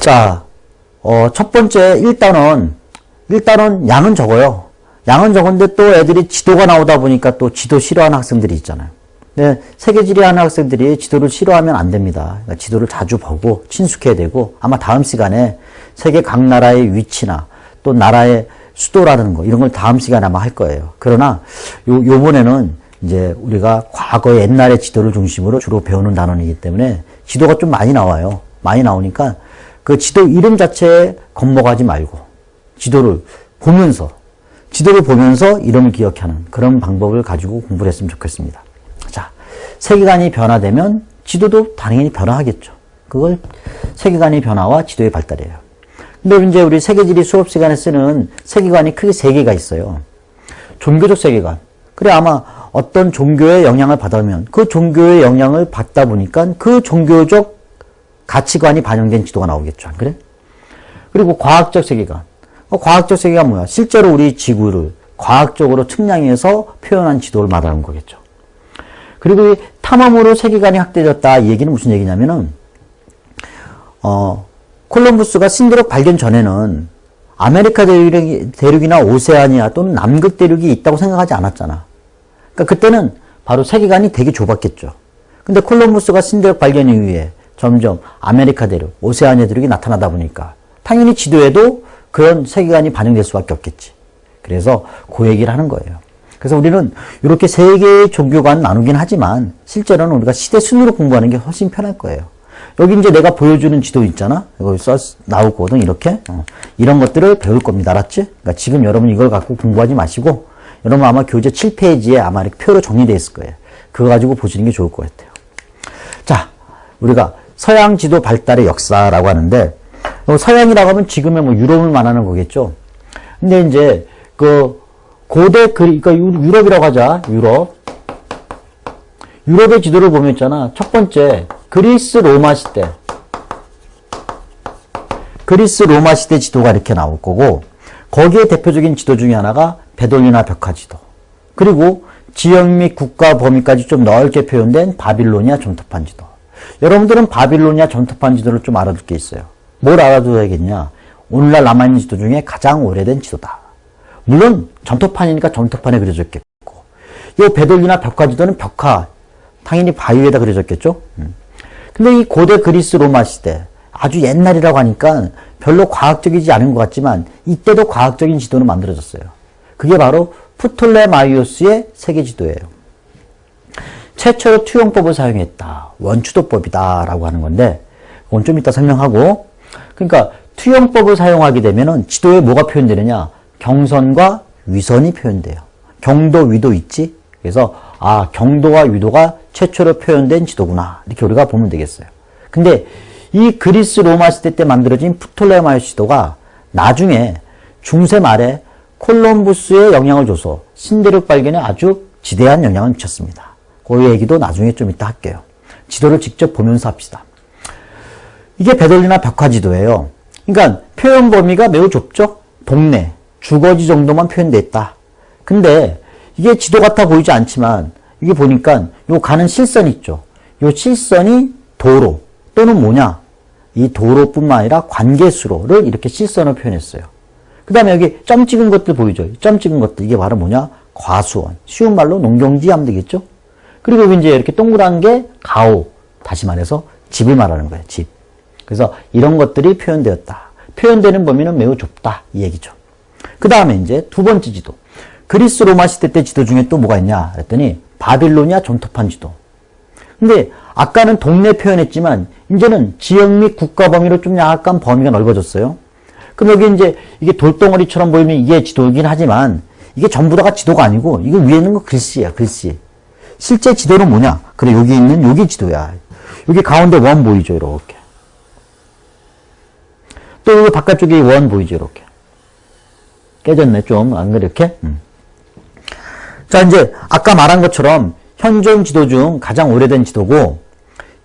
자, 첫 번째, 일단은 양은 적어요. 양은 적은데 또 애들이 지도가 나오다 보니까 또 지도 싫어하는 학생들이 있잖아요. 근데 세계지리 하는 학생들이 지도를 싫어하면 안 됩니다. 그러니까 지도를 자주 보고 친숙해야 되고, 아마 다음 시간에 세계 각 나라의 위치나 또 나라의 수도라는 거, 이런 걸 다음 시간에 아마 할 거예요. 그러나 요번에는 이제 우리가 과거 옛날의 지도를 중심으로 주로 배우는 단원이기 때문에 지도가 좀 많이 나와요. 많이 나오니까 그 지도 이름 자체에 겁먹하지 말고 지도를 보면서 이름을 기억하는 그런 방법을 가지고 공부를 했으면 좋겠습니다. 자, 세계관이 변화되면 지도도 당연히 변화하겠죠. 그걸 세계관의 변화와 지도의 발달이에요. 근데 이제 우리 세계지리 수업 시간에 쓰는 세계관이 크게 세 개가 있어요. 종교적 세계관. 그래, 아마 어떤 종교의 영향을 받으면 그 종교의 영향을 받다 보니까 그 종교적 가치관이 반영된 지도가 나오겠죠. 안 그래? 그리고 과학적 세계관. 과학적 세계가 뭐야? 실제로 우리 지구를 과학적으로 측량해서 표현한 지도를 말하는 거겠죠. 그리고 이 탐험으로 세계관이 확대됐다. 이 얘기는 무슨 얘기냐면은, 콜럼부스가 신대륙 발견 전에는 아메리카 대륙이나 오세아니아 또는 남극 대륙이 있다고 생각하지 않았잖아. 그러니까 그때는 바로 세계관이 되게 좁았겠죠. 근데 콜럼부스가 신대륙 발견 이후에 점점 아메리카 대륙, 오세아니아 대륙이 나타나다 보니까 당연히 지도에도 그런 세계관이 반영될 수밖에 없겠지. 그래서 그 얘기를 하는 거예요. 그래서 우리는 이렇게 세 개의 종교관 나누긴 하지만 실제로는 우리가 시대 순으로 공부하는 게 훨씬 편할 거예요. 여기 이제 내가 보여주는 지도 있잖아. 이거 나오거든, 이렇게. 이런 것들을 배울 겁니다. 알았지? 그러니까 지금 여러분 이걸 갖고 공부하지 마시고, 여러분 아마 교재 7페이지에 아마 이렇게 표로 정리되어 있을 거예요. 그거 가지고 보시는 게 좋을 것 같아요. 자, 우리가 서양 지도 발달의 역사라고 하는데, 서양이라고 하면 지금의 뭐 유럽을 말하는 거겠죠. 근데 이제 고대 그러니까 유럽이라고 하자. 유럽의 지도를 보면 있잖아. 첫 번째 그리스 로마 시대 지도가 이렇게 나올 거고, 거기에 대표적인 지도 중에 하나가 베돌리나 벽화 지도. 그리고 지역 및 국가 범위까지 좀 넓게 표현된 바빌로니아 점토판 지도. 여러분들은 바빌로니아 점토판 지도를 좀 알아둘 게 있어요. 뭘 알아둬야겠냐? 오늘날 남아있는 지도 중에 가장 오래된 지도다. 물론 점토판이니까 점토판에 그려졌겠고, 이 베돌리나 벽화 지도는 벽화, 당연히 바위 위에다 그려졌겠죠? 근데 이 고대 그리스 로마 시대, 아주 옛날이라고 하니까 별로 과학적이지 않은 것 같지만 이때도 과학적인 지도는 만들어졌어요. 그게 바로 프톨레마이오스의 세계 지도예요. 최초로 투영법을 사용했다. 원추도법이다 라고 하는 건데, 그건 좀 이따 설명하고, 그러니까 투영법을 사용하게 되면은 지도에 뭐가 표현되느냐? 경선과 위선이 표현돼요. 경도, 위도 있지? 그래서 경도와 위도가 최초로 표현된 지도구나. 이렇게 우리가 보면 되겠어요. 근데 이 그리스 로마 시대 때 만들어진 프톨레마이오스 지도가 나중에 중세 말에 콜럼부스의 영향을 줘서 신대륙 발견에 아주 지대한 영향을 미쳤습니다. 그 얘기도 나중에 좀 이따 할게요. 지도를 직접 보면서 합시다. 이게 베돌리나 벽화 지도예요. 그러니까 표현 범위가 매우 좁죠? 동네, 주거지 정도만 표현됐다. 근데 이게 지도 같아 보이지 않지만 이게 보니까 요 가는 실선 있죠? 요 실선이 도로 또는 뭐냐? 이 도로뿐만 아니라 관계수로를 이렇게 실선을 표현했어요. 그 다음에 여기 점 찍은 것들 보이죠? 점 찍은 것들, 이게 바로 뭐냐? 과수원. 쉬운 말로 농경지 하면 되겠죠? 그리고 이제 이렇게 동그란 게 가오. 다시 말해서 집을 말하는 거예요. 집. 그래서 이런 것들이 표현되었다. 표현되는 범위는 매우 좁다. 이 얘기죠. 그 다음에 이제 두 번째 지도. 그리스 로마 시대 때 지도 중에 또 뭐가 있냐? 그랬더니 바빌로니아 점토판 지도. 근데 아까는 동네 표현했지만 이제는 지역 및 국가 범위로 좀 약간 범위가 넓어졌어요. 그럼 여기 이제 이게 돌덩어리처럼 보이면 이게 지도이긴 하지만 이게 전부 다가 지도가 아니고 이거 위에 있는 거 글씨야, 글씨. 실제 지도는 뭐냐? 그래, 여기 있는 여기 지도야. 여기 가운데 원 보이죠, 이렇게. 또 여기 바깥쪽에 원 보이죠, 이렇게. 깨졌네, 좀. 안 그래, 이렇게? 자, 이제 아까 말한 것처럼 현존 지도 중 가장 오래된 지도고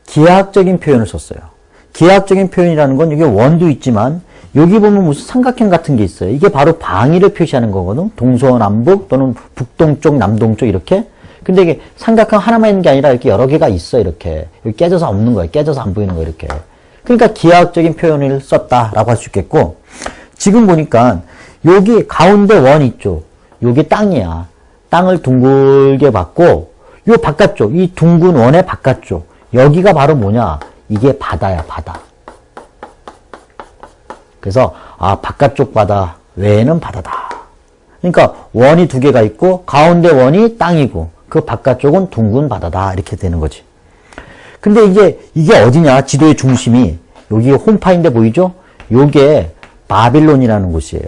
기하학적인 표현을 썼어요. 기하학적인 표현이라는 건 여기 원도 있지만 여기 보면 무슨 삼각형 같은 게 있어요. 이게 바로 방위를 표시하는 거거든. 동서남북 또는 북동쪽, 남동쪽 이렇게. 근데 이게 삼각형 하나만 있는 게 아니라 이렇게 여러 개가 있어, 이렇게. 여기 깨져서 없는 거예요. 깨져서 안 보이는 거, 이렇게. 그러니까 기하학적인 표현을 썼다라고 할 수 있겠고, 지금 보니까 여기 가운데 원 있죠. 여기 땅이야. 땅을 둥글게 봤고, 요 바깥쪽, 이 둥근 원의 바깥쪽, 여기가 바로 뭐냐? 이게 바다야, 바다. 그래서 바깥쪽 바다 외에는 바다다. 그러니까 원이 두 개가 있고 가운데 원이 땅이고 그 바깥쪽은 둥근 바다다. 이렇게 되는 거지. 근데 이게 어디냐? 지도의 중심이 여기 홈파인데 보이죠? 요게 바빌론이라는 곳이에요.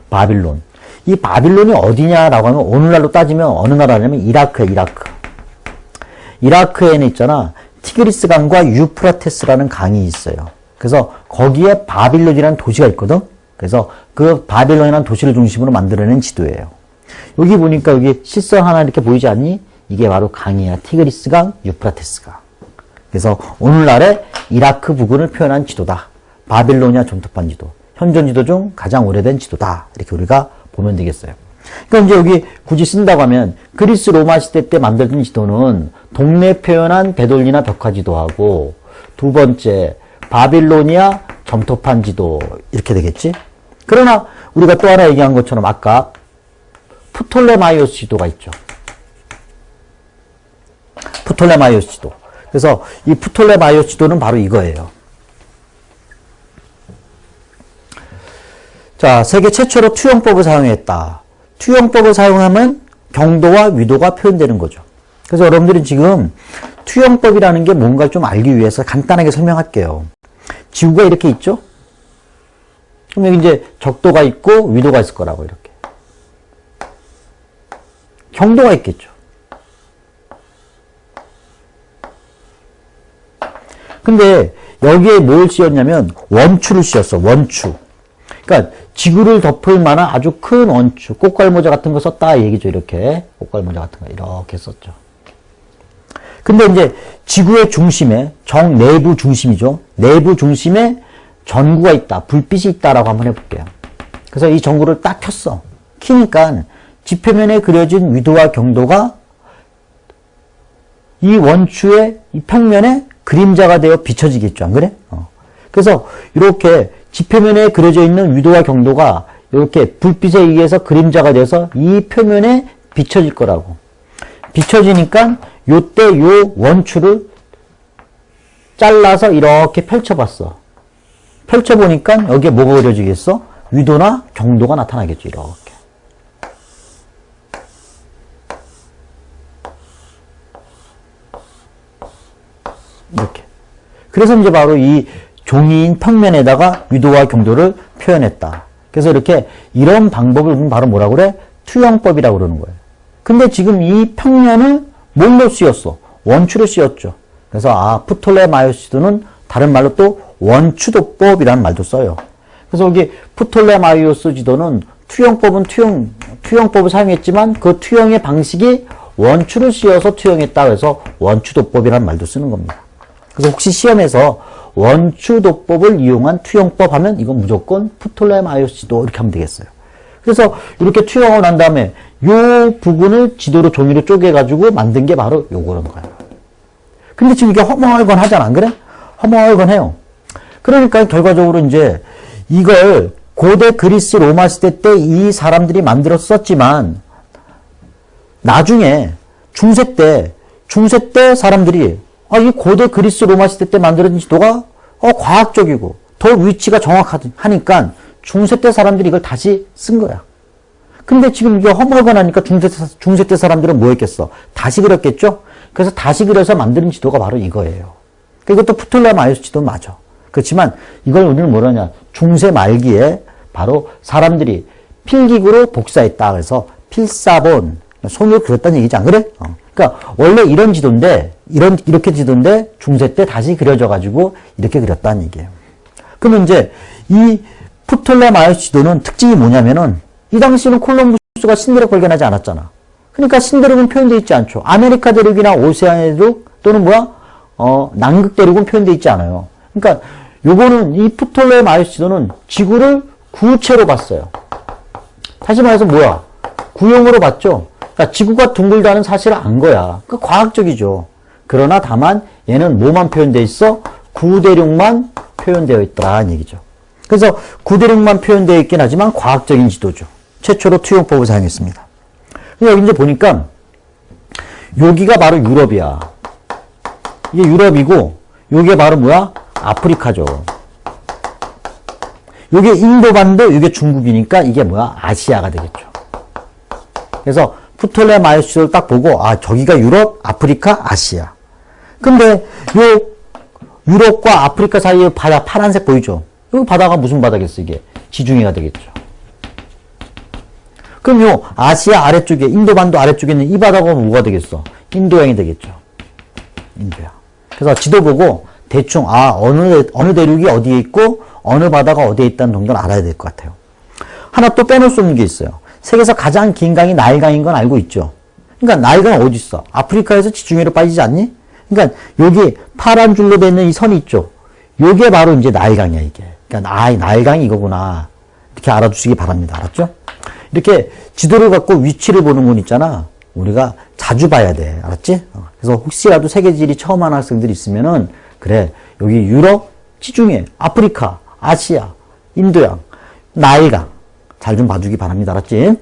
바빌론. 이 바빌론이 어디냐라고 하면 오늘날로 따지면 어느 나라냐면 이라크에 이라크. 이라크에는 있잖아. 티그리스 강과 유프라테스라는 강이 있어요. 그래서 거기에 바빌론이라는 도시가 있거든. 그래서 그 바빌론이라는 도시를 중심으로 만들어낸 지도예요. 여기 보니까 여기 실선 하나 이렇게 보이지 않니? 이게 바로 강이야. 티그리스 강, 유프라테스 강. 그래서 오늘날의 이라크 부근을 표현한 지도다. 바빌로니아 점토판 지도. 현존 지도 중 가장 오래된 지도다. 이렇게 우리가 보면 되겠어요. 그러니까 이제 여기 굳이 쓴다고 하면 그리스 로마 시대 때 만들어진 지도는 동네 표현한 되돌리나 벽화 지도하고 두 번째 바빌로니아 점토판 지도 이렇게 되겠지. 그러나 우리가 또 하나 얘기한 것처럼 아까 프톨레마이오스 지도가 있죠. 프톨레마이오스 지도. 그래서 이 프톨레마이오스 지도는 바로 이거예요. 자, 세계 최초로 투영법을 사용했다. 투영법을 사용하면 경도와 위도가 표현되는 거죠. 그래서 여러분들이 지금 투영법이라는 게 뭔가를 좀 알기 위해서 간단하게 설명할게요. 지구가 이렇게 있죠? 그럼 여기 이제 적도가 있고 위도가 있을 거라고 이렇게. 경도가 있겠죠. 근데 여기에 뭘 씌웠냐면 원추를 씌웠어. 원추. 그러니까 지구를 덮을 만한 아주 큰 원추. 꽃갈모자 같은 거 썼다 얘기죠. 이렇게. 꽃갈모자 같은 거 이렇게 썼죠. 근데 이제 지구의 중심에 내부 중심이죠. 내부 중심에 전구가 있다. 불빛이 있다라고 한번 해볼게요. 그래서 이 전구를 딱 켰어. 키니까 지표면에 그려진 위도와 경도가 이 원추의 이 평면에 그림자가 되어 비춰지겠죠. 안 그래? 그래서 이렇게 지표면에 그려져 있는 위도와 경도가 이렇게 불빛에 의해서 그림자가 돼서 이 표면에 비춰질 거라고. 비춰지니까 요때 요 원추를 잘라서 이렇게 펼쳐봤어. 펼쳐보니까 여기에 뭐가 그려지겠어? 위도나 경도가 나타나겠죠. 이렇게. 이렇게. 그래서 이제 바로 이 종이인 평면에다가 위도와 경도를 표현했다. 그래서 이렇게 이런 방법을 바로 뭐라고 그래? 투영법이라고 그러는 거예요. 근데 지금 이 평면을 뭘로 씌웠어? 원추로 씌웠죠. 그래서 프톨레마이오스 지도는 다른 말로 또 원추도법이라는 말도 써요. 그래서 여기 프톨레마이오스 지도는 투영법을 사용했지만 그 투영의 방식이 원추를 씌워서 투영했다. 그래서 원추도법이라는 말도 쓰는 겁니다. 그래서 혹시 시험에서 원추도법을 이용한 투영법 하면 이건 무조건 프톨레마이오스 지도 이렇게 하면 되겠어요. 그래서 이렇게 투영하고 난 다음에 요 부분을 지도로 종이로 쪼개가지고 만든 게 바로 요거라는 거예요. 근데 지금 이게 허멀건하잖아. 안 그래? 허멀건해요. 그러니까 결과적으로 이제 이걸 고대 그리스 로마 시대 때 이 사람들이 만들었었지만 나중에 중세 때 사람들이 이 고대 그리스 로마 시대 때 만들어진 지도가 과학적이고 더 위치가 정확하니까 중세 때 사람들이 이걸 다시 쓴 거야. 근데 지금 이게 허물건하니까 중세 때 사람들은 뭐 했겠어? 다시 그렸겠죠? 그래서 다시 그려서 만드는 지도가 바로 이거예요. 이것도 프톨레마이오스 지도 맞아. 그렇지만 이걸 우리는 뭐라냐? 중세 말기에 바로 사람들이 필기구로 복사했다. 그래서 필사본, 손으로 그렸다는 얘기지 안 그래? 그러니까 원래 이런 지도인데 이렇게 지도인데 중세 때 다시 그려져가지고 이렇게 그렸다는 얘기예요. 그러면 이제 이 프톨레마이오스 지도는 특징이 뭐냐면은 이 당시에는 콜럼부스가 신대륙 발견하지 않았잖아. 그러니까 신대륙은 표현되어 있지 않죠. 아메리카 대륙이나 오세아니아 대륙 또는 남극 대륙은 표현되어 있지 않아요. 그러니까 요거는 이 프톨레마이오스 지도는 지구를 구체로 봤어요. 다시 말해서 구형으로 봤죠. 그러니까 지구가 둥글다는 사실을 안 거야. 과학적이죠. 그러나 다만 얘는 뭐만 표현되어 있어? 구대륙만 표현되어 있더라는 얘기죠. 그래서 구대륙만 표현되어 있긴 하지만 과학적인 지도죠. 최초로 투영법을 사용했습니다. 여기 이제 보니까 여기가 바로 유럽이야. 이게 유럽이고 여기가 바로 뭐야? 아프리카죠. 이게 인도반도 이게 중국이니까 이게 뭐야? 아시아가 되겠죠. 그래서 프톨레마이오스를 딱 보고 아 저기가 유럽, 아프리카, 아시아. 근데 요 유럽과 아프리카 사이에 바다 파란색 보이죠? 여기 바다가 무슨 바다겠어 이게? 지중해가 되겠죠. 그럼 요 아시아 아래쪽에 인도반도 아래쪽에 있는 이 바다가 뭐가 되겠어? 인도양이 되겠죠. 인도양. 그래서 지도 보고 대충 어느 대륙이 어디에 있고 어느 바다가 어디에 있다는 정도는 알아야 될 것 같아요. 하나 또 빼놓을 수 없는 게 있어요. 세계에서 가장 긴 강이 나일강인 건 알고 있죠. 그러니까 나일강은 어디 있어? 아프리카에서 지중해로 빠지지 않니? 그러니까 여기 파란 줄로 돼 있는 이 선이 있죠. 요게 바로 이제 나일강이야 이게. 그러니까 나일강이 이거구나. 이렇게 알아두시기 바랍니다. 알았죠? 이렇게 지도를 갖고 위치를 보는 건 있잖아. 우리가 자주 봐야 돼. 알았지? 그래서 혹시라도 세계지리 처음 하는 학생들이 있으면은 그래 여기 유럽, 지중해, 아프리카, 아시아, 인도양, 나일강 잘 좀 봐주기 바랍니다. 알았지?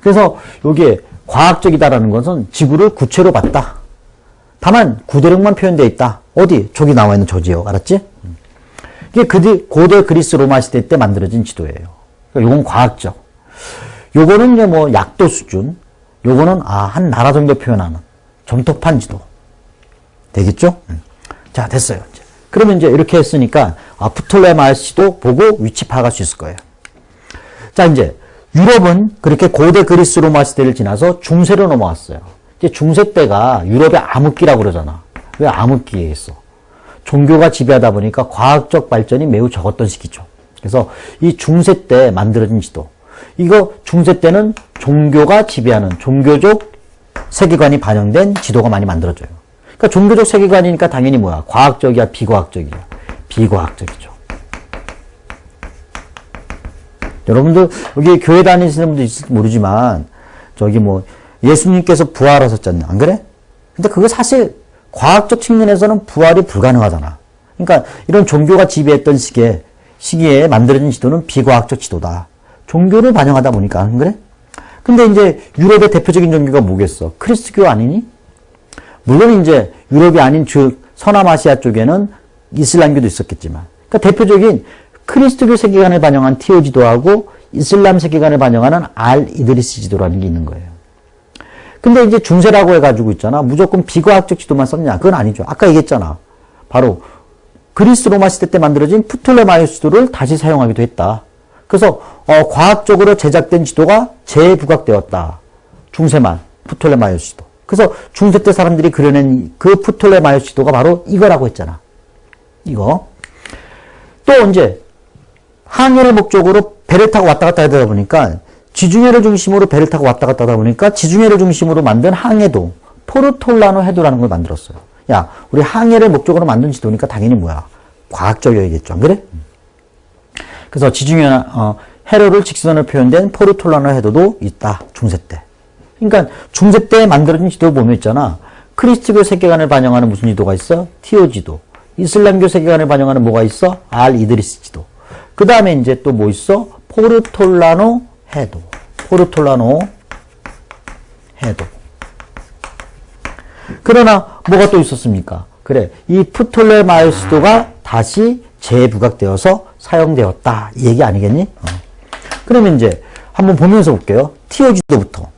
그래서 여기에 과학적이다라는 것은 지구를 구체로 봤다. 다만 구대륙만 표현되어 있다. 어디? 저기 나와 있는 저 지역. 알았지? 이게 고대 그리스 로마 시대 때 만들어진 지도예요. 그러니까 요건 과학적. 요거는 이제 뭐 약도 수준. 요거는 한 나라 정도 표현하는 점토판 지도. 되겠죠? 자, 됐어요. 이제. 그러면 이제 이렇게 했으니까 프톨레마이오스도 보고 위치 파악할 수 있을 거예요. 자, 이제 유럽은 그렇게 고대 그리스 로마 시대를 지나서 중세로 넘어왔어요. 이제 중세 때가 유럽의 암흑기라고 그러잖아. 왜 암흑기에 있어? 종교가 지배하다 보니까 과학적 발전이 매우 적었던 시기죠. 그래서 이 중세 때 만들어진 지도. 이거 중세 때는 종교가 지배하는 종교적 세계관이 반영된 지도가 많이 만들어져요. 그러니까 종교적 세계관이니까 당연히 뭐야? 과학적이야, 비과학적이야? 비과학적이죠. 여러분들 여기 교회 다니시는 분도 있을지 모르지만 저기 뭐 예수님께서 부활하셨잖아요. 안 그래? 근데 그거 사실 과학적 측면에서는 부활이 불가능하잖아. 그러니까 이런 종교가 지배했던 시기에 만들어진 지도는 비과학적 지도다. 종교를 반영하다 보니까 안 그래? 근데 이제 유럽의 대표적인 종교가 뭐겠어? 크리스트교 아니니? 물론 이제 유럽이 아닌 서남아시아 쪽에는 이슬람교도 있었겠지만 그러니까 대표적인 크리스트교 세계관을 반영한 티오 지도하고 이슬람 세계관을 반영하는 알 이드리스 지도라는 게 있는 거예요. 근데 이제 중세라고 해가지고 있잖아. 무조건 비과학적 지도만 썼냐? 그건 아니죠. 아까 얘기했잖아. 바로 그리스 로마 시대 때 만들어진 프톨레마이오스 지도를 다시 사용하기도 했다. 그래서 과학적으로 제작된 지도가 재부각되었다. 중세만 프톨레마이오스 지도. 그래서 중세 때 사람들이 그려낸 그 프톨레마이오스 지도가 바로 이거라고 했잖아. 이거. 또 이제 항해를 목적으로 배를 타고 왔다 갔다 하다 보니까 지중해를 중심으로 배를 타고 왔다 갔다 하다 보니까 지중해를 중심으로 만든 항해도 포르톨라노 해도라는 걸 만들었어요. 야, 우리 항해를 목적으로 만든 지도니까 당연히 뭐야? 과학적이어야겠죠. 안 그래? 그래서 지중해나 해로를 직선으로 표현된 포르톨라노 해도도 있다. 중세 때. 그러니까 중세 때 만들어진 지도 보면 있잖아. 크리스트교 세계관을 반영하는 무슨 지도가 있어? 티오 지도. 이슬람교 세계관을 반영하는 뭐가 있어? 알 이드리스 지도. 그 다음에 이제 또 뭐 있어? 포르톨라노 해도. 포르톨라노 해도. 그러나 뭐가 또 있었습니까? 그래, 이 프톨레마이오스도가 다시 재부각되어서 사용되었다. 이 얘기 아니겠니? 그러면 이제 한번 보면서 볼게요. 티오 지도부터.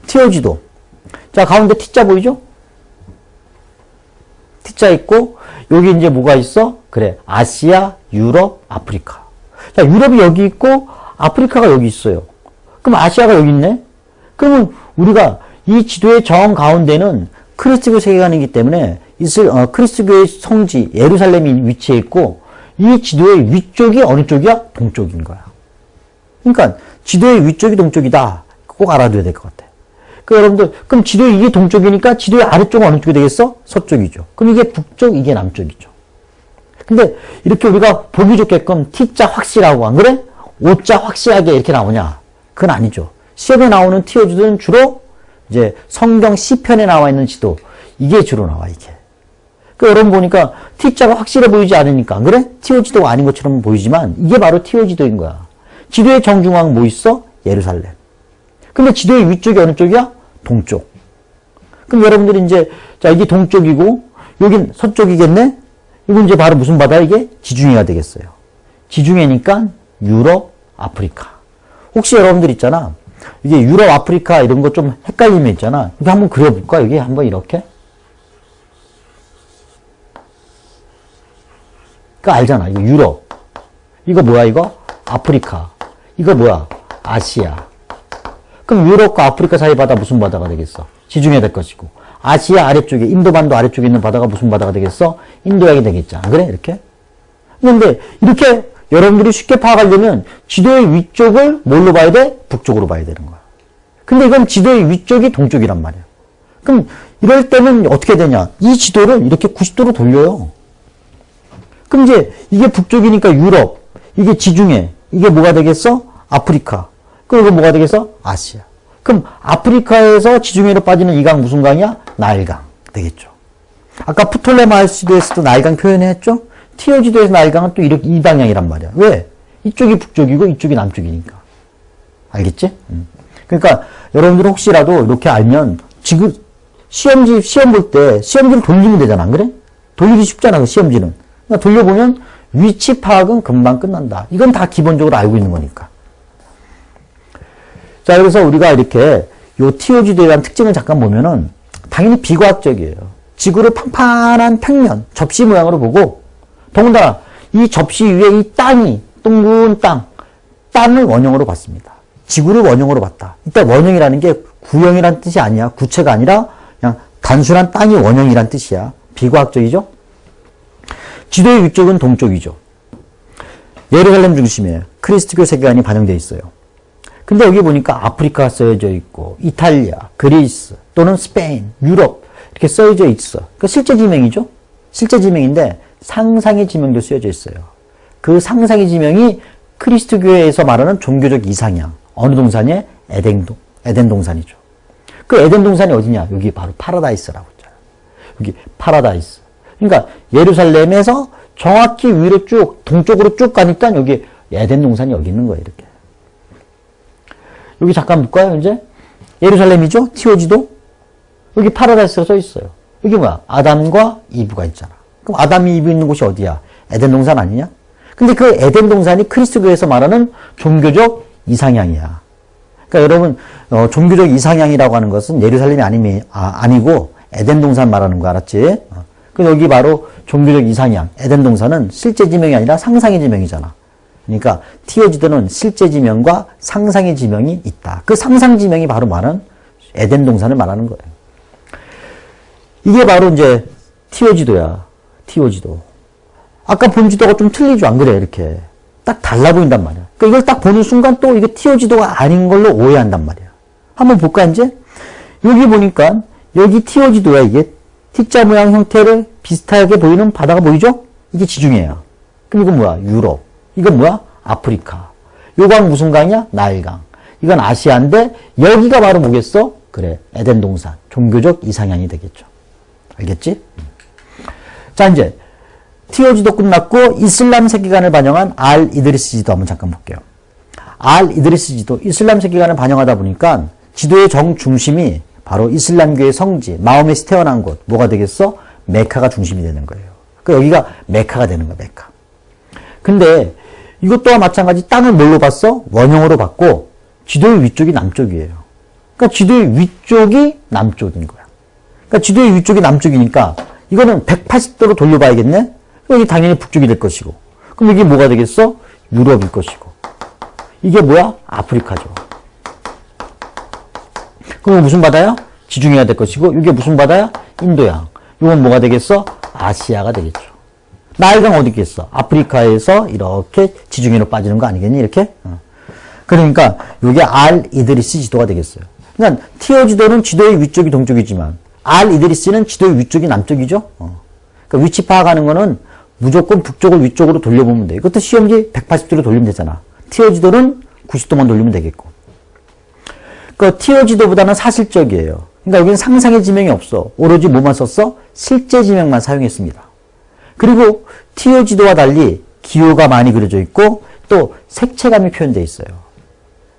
티오 지도. 자, 가운데 T자 보이죠? T자 있고 여기 이제 뭐가 있어? 그래, 아시아, 유럽, 아프리카. 자, 유럽이 여기 있고 아프리카가 여기 있어요. 그럼 아시아가 여기 있네? 그러면 우리가 이 지도의 정 가운데는 크리스트교 세계관이기 때문에 크리스트교의 성지 예루살렘이 위치해 있고 이 지도의 위쪽이 어느 쪽이야? 동쪽인 거야. 그러니까 지도의 위쪽이 동쪽이다. 꼭 알아둬야 될 것 같아. 그 여러분들 그럼 지도의 이게 동쪽이니까 지도의 아래쪽은 어느 쪽이 되겠어? 서쪽이죠. 그럼 이게 북쪽, 이게 남쪽이죠. 근데 이렇게 우리가 보기 좋게끔 T자 확실하고 안 그래? O자 확실하게 이렇게 나오냐? 그건 아니죠. 시험에 나오는 티오지도는 주로 이제 성경 시편에 나와 있는 지도 이게 주로 나와 이게. 그 여러분 보니까 T자가 확실해 보이지 않으니까 안 그래? 티오 지도가 아닌 것처럼 보이지만 이게 바로 티오 지도인 거야. 지도의 정중앙 뭐 있어? 예루살렘. 근데 지도의 위쪽이 어느 쪽이야? 동쪽. 그럼 여러분들이 이제 자 이게 동쪽이고 여긴 서쪽이겠네? 이건 이제 바로 무슨 바다야? 이게 지중해가 되겠어요. 지중해니까 유럽, 아프리카. 혹시 여러분들 있잖아. 이게 유럽, 아프리카 이런 거 좀 헷갈리면 있잖아. 이거 한번 그려볼까? 여기 한번 이렇게. 그거 알잖아. 이거 유럽. 이거 뭐야, 이거? 아프리카. 이거 뭐야? 아시아. 그럼 유럽과 아프리카 사이 바다 무슨 바다가 되겠어? 지중해 될 것이고. 아시아 아래쪽에, 인도반도 아래쪽에 있는 바다가 무슨 바다가 되겠어? 인도양이 되겠지. 안 그래? 이렇게? 그런데 이렇게 여러분들이 쉽게 파악하려면 지도의 위쪽을 뭘로 봐야 돼? 북쪽으로 봐야 되는 거야. 근데 이건 지도의 위쪽이 동쪽이란 말이야. 그럼 이럴 때는 어떻게 되냐? 이 지도를 이렇게 90도로 돌려요. 그럼 이제 이게 북쪽이니까 유럽, 이게 지중해, 이게 뭐가 되겠어? 아프리카. 그럼 이거 뭐가 되겠어? 아시아. 그럼 아프리카에서 지중해로 빠지는 이 강 무슨 강이야? 나일강 되겠죠. 아까 프톨레마이오스도 나일강 표현했죠? 티오 지도에서 나일강은 또 이렇게 이 방향이란 말이야. 왜? 이쪽이 북쪽이고 이쪽이 남쪽이니까. 알겠지? 그러니까 여러분들 혹시라도 이렇게 알면 지금 시험 볼 때 시험지를 돌리면 되잖아. 안 그래? 돌리기 쉽잖아. 그 시험지는. 그러니까 돌려보면 위치 파악은 금방 끝난다. 이건 다 기본적으로 알고 있는 거니까. 자, 그래서 우리가 이렇게 요 티오 지도에 대한 특징을 잠깐 보면은 당연히 비과학적이에요. 지구를 판판한 평면, 접시 모양으로 보고 더군다나 이 접시 위에 이 땅이 둥근 땅을 원형으로 봤습니다. 지구를 원형으로 봤다. 이때 원형이라는 게 구형이란 뜻이 아니야. 구체가 아니라 그냥 단순한 땅이 원형이란 뜻이야. 비과학적이죠? 지도의 위쪽은 동쪽이죠. 예루살렘 중심에 크리스트교 세계관이 반영되어 있어요. 근데 여기 보니까 아프리카가 써져 있고 이탈리아, 그리스 또는 스페인, 유럽 이렇게 써져 있어. 그러니까 실제 지명이죠. 실제 지명인데 상상의 지명도 쓰여져 있어요. 그 상상의 지명이 크리스트교에서 말하는 종교적 이상향. 어느 동산이에요? 에덴 동산이죠. 그 에덴 동산이 어디냐? 여기 바로 파라다이스라고 했잖아요. 여기 파라다이스. 그러니까 예루살렘에서 정확히 위로 쭉 동쪽으로 쭉 가니까 여기 에덴 동산이 여기 있는 거예요. 이렇게. 여기 잠깐 볼까요? 이제 예루살렘이죠? 티오지도. 여기 파라다이스가 써 있어요. 여기 뭐야? 아담과 이브가 있잖아. 그럼 아담이 이브 있는 곳이 어디야? 에덴 동산 아니냐? 근데 그 에덴 동산이 크리스트교에서 말하는 종교적 이상향이야. 그러니까 여러분 종교적 이상향이라고 하는 것은 예루살렘이 아니고 에덴 동산 말하는 거 알았지? 그래서 여기 바로 종교적 이상향, 에덴 동산은 실제 지명이 아니라 상상의 지명이잖아. 그러니까 티오지도는 실제 지명과 상상의 지명이 있다. 그 상상 지명이 바로 말하는 에덴 동산을 말하는 거예요. 이게 바로 이제 티오지도야. 티오지도. 아까 본 지도가 좀 틀리죠? 안 그래? 이렇게. 딱 달라 보인단 말이야. 그러니까 이걸 딱 보는 순간 또 이게 티오지도가 아닌 걸로 오해한단 말이야. 한번 볼까, 이제? 여기 보니까, 여기 티오지도야, 이게. T자 모양 형태를 비슷하게 보이는 바다가 보이죠? 이게 지중해야. 그럼 이건 뭐야? 유럽. 이건 뭐야? 아프리카. 요 강 무슨 강이야? 나일강. 이건 아시아인데, 여기가 바로 뭐겠어? 그래. 에덴 동산. 종교적 이상향이 되겠죠. 알겠지? 자, 이제. 티오지도 끝났고 이슬람 세계관을 반영한 알 이드리스 지도 한번 잠깐 볼게요. 알 이드리스 지도, 이슬람 세계관을 반영하다 보니까 지도의 정중심이 바로 이슬람교의 성지, 마호멧이 태어난 곳, 뭐가 되겠어? 메카가 중심이 되는 거예요. 그러니까 여기가 메카가 되는 거야, 메카. 근데 이것 또한 마찬가지 땅을 뭘로 봤어? 원형으로 봤고 지도의 위쪽이 남쪽이에요. 그러니까 지도의 위쪽이 남쪽인 거야. 그러니까 지도의 위쪽이 남쪽이니까 이거는 180도로 돌려봐야겠네? 여기 당연히 북쪽이 될 것이고. 그럼 이게 뭐가 되겠어? 유럽일 것이고. 이게 뭐야? 아프리카죠. 그럼 무슨 바다야? 지중해가 될 것이고, 이게 무슨 바다야? 인도양. 이건 뭐가 되겠어? 아시아가 되겠죠. 나일강 어디 있겠어? 아프리카에서 이렇게 지중해로 빠지는 거 아니겠니? 이렇게? 그러니까 이게 알 이드리스 지도가 되겠어요. 그러니까 티오 지도는 지도의 위쪽이 동쪽이지만 알 이드리스는 지도의 위쪽이 남쪽이죠. 그러니까 위치 파악하는 거는 무조건 북쪽을 위쪽으로 돌려보면 돼. 이것도 시험지 180도로 돌리면 되잖아. 티오 지도는 90도만 돌리면 되겠고. 그 티오 지도보다는 사실적이에요. 그러니까 여기는 상상의 지명이 없어. 오로지 뭐만 썼어? 실제 지명만 사용했습니다. 그리고 티오 지도와 달리 기호가 많이 그려져 있고 또 색채감이 표현되어 있어요.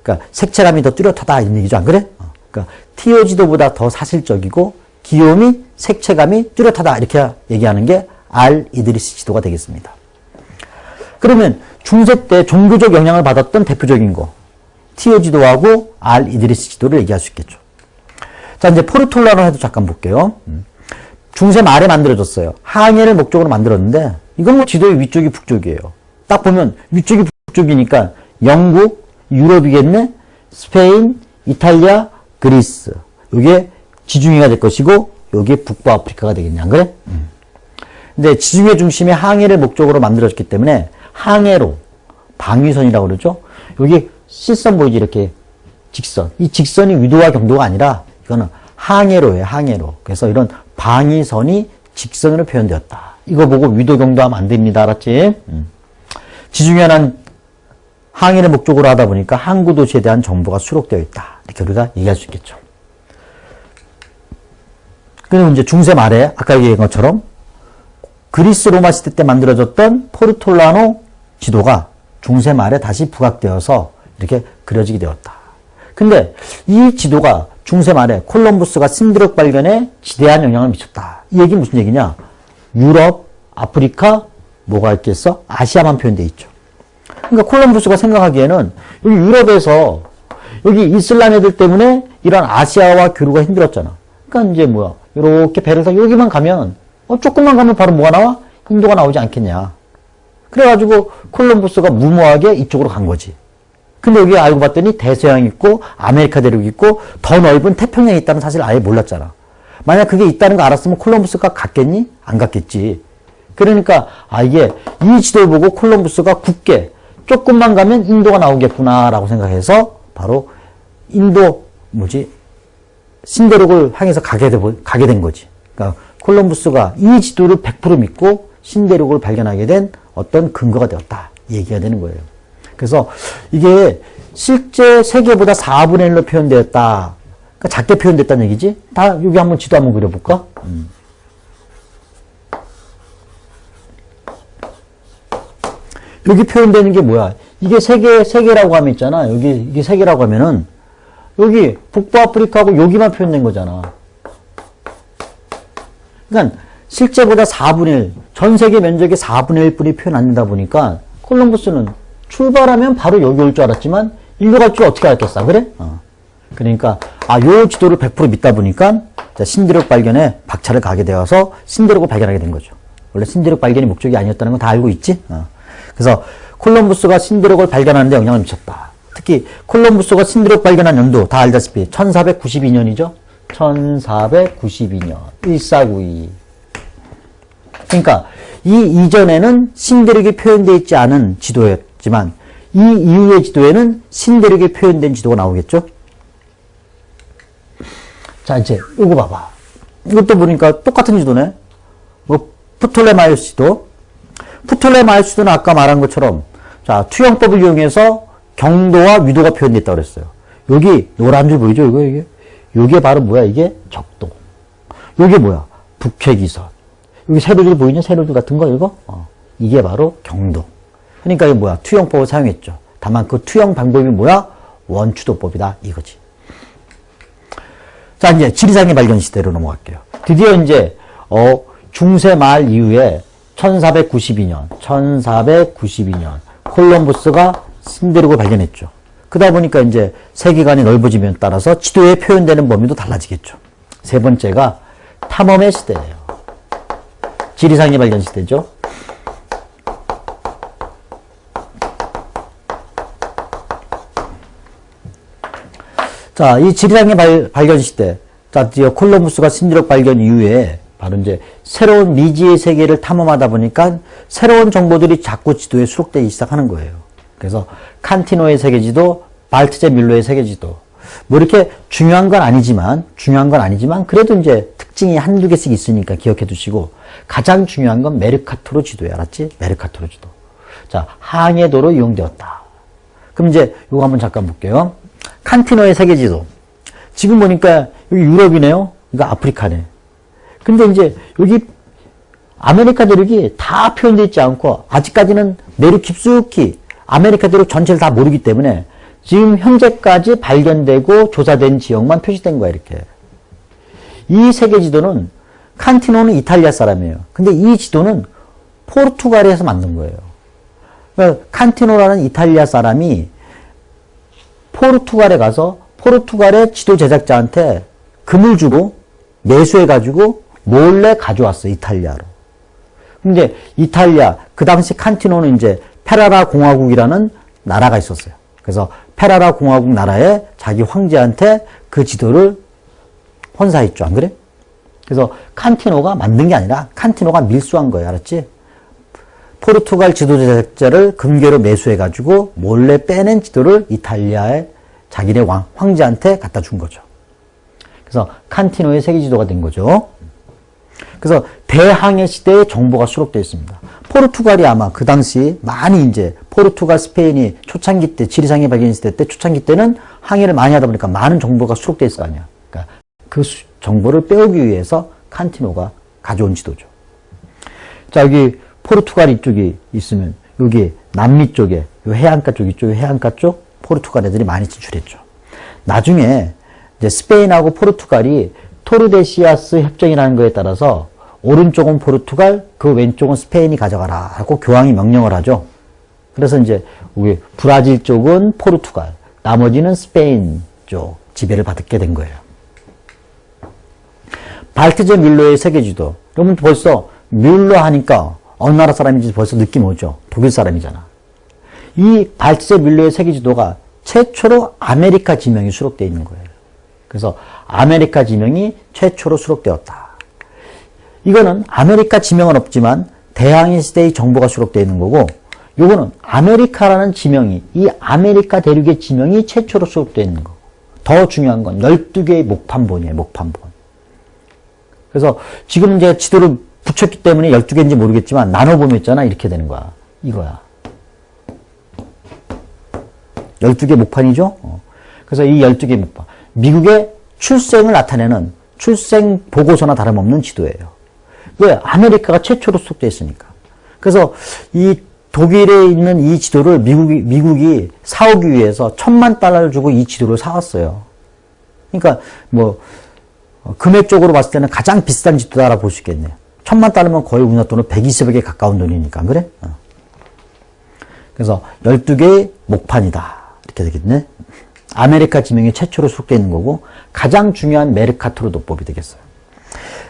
그러니까 색채감이 더 뚜렷하다 이런 얘기죠. 안 그래? 그러니까 티오 지도보다 더 사실적이고 기호 및 색채감이 뚜렷하다 이렇게 얘기하는 게 알 이드리스 지도가 되겠습니다. 그러면 중세 때 종교적 영향을 받았던 대표적인 거 티오 지도하고 알 이드리스 지도를 얘기할 수 있겠죠. 자, 이제 포르톨라노 해도 잠깐 볼게요. 중세 말에 만들어졌어요. 항해를 목적으로 만들었는데 이건 뭐 지도의 위쪽이 북쪽이에요. 딱 보면 위쪽이 북쪽이니까 영국, 유럽이겠네. 스페인, 이탈리아, 그리스. 이게 지중해가 될 것이고 여기에 북부 아프리카가 되겠냐, 안 그래? 근데 지중해 중심의 항해를 목적으로 만들어졌기 때문에 항해로 방위선이라고 그러죠. 여기 실선 보이지 이렇게 직선. 이 직선이 위도와 경도가 아니라 이거는 항해로예요, 항해로. 그래서 이런 방위선이 직선으로 표현되었다. 이거 보고 위도 경도하면 안 됩니다. 알았지? 지중해는 항해를 목적으로 하다 보니까 항구 도시에 대한 정보가 수록되어 있다. 이렇게 우리가 얘기할 수 있겠죠. 그리고 이제 중세 말에 아까 얘기한 것처럼 그리스 로마 시대 때 만들어졌던 포르톨라노 지도가 중세 말에 다시 부각되어서 이렇게 그려지게 되었다. 근데 이 지도가 중세 말에 콜럼부스가 신대륙 발견에 지대한 영향을 미쳤다. 이 얘기 무슨 얘기냐? 유럽, 아프리카, 뭐가 있겠어? 아시아만 표현되어 있죠. 그러니까 콜럼부스가 생각하기에는 여기 유럽에서 여기 이슬람 애들 때문에 이런 아시아와 교류가 힘들었잖아. 그러니까 이제 뭐야? 이렇게 배를 타고 여기만 가면 조금만 가면 바로 뭐가 나와? 인도가 나오지 않겠냐. 그래가지고 콜럼부스가 무모하게 이쪽으로 간 거지. 근데 여기 알고 봤더니 대서양이 있고 아메리카 대륙이 있고 더 넓은 태평양이 있다는 사실을 아예 몰랐잖아. 만약 그게 있다는 거 알았으면 콜럼부스가 갔겠니? 안 갔겠지. 그러니까 이게 이 지도를 보고 콜럼부스가 굳게 조금만 가면 인도가 나오겠구나라고 생각해서 바로 인도 신대륙을 향해서 가게 된 거지. 그러니까 콜럼부스가 이 지도를 100% 믿고 신대륙을 발견하게 된 어떤 근거가 되었다. 얘기가 되는 거예요. 그래서 이게 실제 세계보다 4분의 1로 표현되었다. 그러니까 작게 표현됐다는 얘기지. 다 여기 한번 지도 한번 그려볼까? 여기 표현되는 게 뭐야? 이게 세계라고 하면 있잖아. 이게 세계라고 하면은 여기 북부 아프리카하고 여기만 표현된 거잖아. 그러니까 실제보다 4분의 1, 전 세계 면적의 4분의 1뿐이 표현 안 된다 보니까 콜럼부스는 출발하면 바로 여기 올 줄 알았지만 일로 갈 줄 어떻게 알겠어? 그래? 그러니까 요 지도를 100% 믿다 보니까 신대륙 발견에 박차를 가게 되어서 신대륙을 발견하게 된 거죠. 원래 신대륙 발견이 목적이 아니었다는 건 다 알고 있지? 그래서 콜럼부스가 신대륙을 발견하는 데 영향을 미쳤다. 특히 콜럼부스가 신대륙 발견한 연도 다 알다시피 1492년이죠. 1492년 1492. 그러니까 이 이전에는 신대륙이 표현되어 있지 않은 지도였지만 이 이후의 지도에는 신대륙이 표현된 지도가 나오겠죠. 자, 이제 이거 봐봐. 이것도 보니까 똑같은 지도네. 프톨레마이오스 지도. 프톨레마이오스 지도는 아까 말한 것처럼 자, 투영법을 이용해서 경도와 위도가 표현됐다고 그랬어요. 여기 노란 줄 보이죠? 이게. 이게 바로 뭐야? 이게 적도. 이게 뭐야? 북회기선. 여기 세로줄 보이냐? 세로줄 같은 거 이거? 이게 바로 경도. 그러니까 이게 뭐야? 투영법을 사용했죠. 다만 그 투영 방법이 뭐야? 원추도법이다. 이거지. 자, 이제 지리상의 발견 시대로 넘어갈게요. 드디어 이제 중세 말 이후에 1492년 콜럼부스가 신대륙을 발견했죠. 그러다 보니까 이제 세계관이 넓어지면 따라서 지도에 표현되는 범위도 달라지겠죠. 세 번째가 탐험의 시대예요. 지리상의 발견 시대죠. 자, 이 지리상의 발견 시대. 자, 드디어 콜럼부스가 신대륙 발견 이후에 바로 이제 새로운 미지의 세계를 탐험하다 보니까 새로운 정보들이 자꾸 지도에 수록되기 시작하는 거예요. 그래서 칸티노의 세계지도, 발트제 밀로의 세계지도. 뭐 이렇게 중요한 건 아니지만 그래도 이제 특징이 한두 개씩 있으니까 기억해 두시고 가장 중요한 건 메르카토르 지도야. 알았지? 메르카토르 지도. 자, 항해도로 이용되었다. 그럼 이제 이거 한번 잠깐 볼게요. 칸티노의 세계지도. 지금 보니까 여기 유럽이네요. 이거 아프리카네. 근데 이제 여기 아메리카 대륙이 다 표현되어 있지 않고 아직까지는 내륙 깊숙이 아메리카 대륙 전체를 다 모르기 때문에 지금 현재까지 발견되고 조사된 지역만 표시된 거야, 이렇게. 이 세계 지도는 칸티노는 이탈리아 사람이에요. 근데 이 지도는 포르투갈에서 만든 거예요. 그러니까 칸티노라는 이탈리아 사람이 포르투갈에 가서 포르투갈의 지도 제작자한테 금을 주고 매수해가지고 몰래 가져왔어요, 이탈리아로. 근데 이탈리아, 그 당시 칸티노는 이제 페라라 공화국이라는 나라가 있었어요. 그래서 페라라 공화국 나라에 자기 황제한테 그 지도를 헌사했죠. 안 그래? 그래서 칸티노가 만든 게 아니라 칸티노가 밀수한 거예요. 알았지? 포르투갈 지도 제작자를 금괴로 매수해가지고 몰래 빼낸 지도를 이탈리아의 자기네 황제한테 갖다 준 거죠. 그래서 칸티노의 세계 지도가 된 거죠. 그래서 대항해 시대의 정보가 수록되어 있습니다. 포르투갈이 아마 그 당시 많이 이제 포르투갈, 스페인이 초창기 때, 지리상해 발견했을 때 초창기 때는 항해를 많이 하다 보니까 많은 정보가 수록되어 있을 거 아니야. 그러니까 그 정보를 빼오기 위해서 칸티노가 가져온 지도죠. 자, 여기 포르투갈 이쪽이 있으면 여기 남미 쪽에, 요 해안가 쪽 이쪽에 해안가 쪽 포르투갈 애들이 많이 진출했죠. 나중에 이제 스페인하고 포르투갈이 토르데시아스 협정이라는 거에 따라서 오른쪽은 포르투갈, 그 왼쪽은 스페인이 가져가라 하고 교황이 명령을 하죠. 그래서 이제 우리 브라질 쪽은 포르투갈, 나머지는 스페인 쪽 지배를 받게 된 거예요. 발트제 뮬러의 세계지도. 여러분 벌써 뮬러 하니까 어느 나라 사람인지 벌써 느낌 오죠. 독일 사람이잖아. 이 발트제 뮬러의 세계지도가 최초로 아메리카 지명이 수록되어 있는 거예요. 그래서 아메리카 지명이 최초로 수록되었다. 이거는 아메리카 지명은 없지만 대항해 시대의 정보가 수록되어 있는 거고, 요거는 아메리카라는 지명이, 이 아메리카 대륙의 지명이 최초로 수록되어 있는 거. 더 중요한 건 12개의 목판본이에요, 목판본. 그래서 지금 이제 지도를 붙였기 때문에 12개인지 모르겠지만 나눠보면 있잖아, 이렇게 되는 거야. 이거야. 12개 목판이죠? 그래서 이 12개 목판. 미국의 출생을 나타내는 출생 보고서나 다름없는 지도예요. 왜? 아메리카가 최초로 수록되어 있으니까. 그래서 이 독일에 있는 이 지도를 미국이 사오기 위해서 $10,000,000를 주고 이 지도를 사왔어요. 그러니까 뭐 금액적으로 봤을 때는 가장 비싼 지도다라고 볼 수 있겠네요. $10,000,000면 거의 우리나라 돈으로 120억에 가까운 돈이니까. 안 그래? 그래서 12개의 목판이다. 이렇게 되겠네. 아메리카 지명이 최초로 수록되어 있는 거고, 가장 중요한 메르카토르 도법이 되겠어요.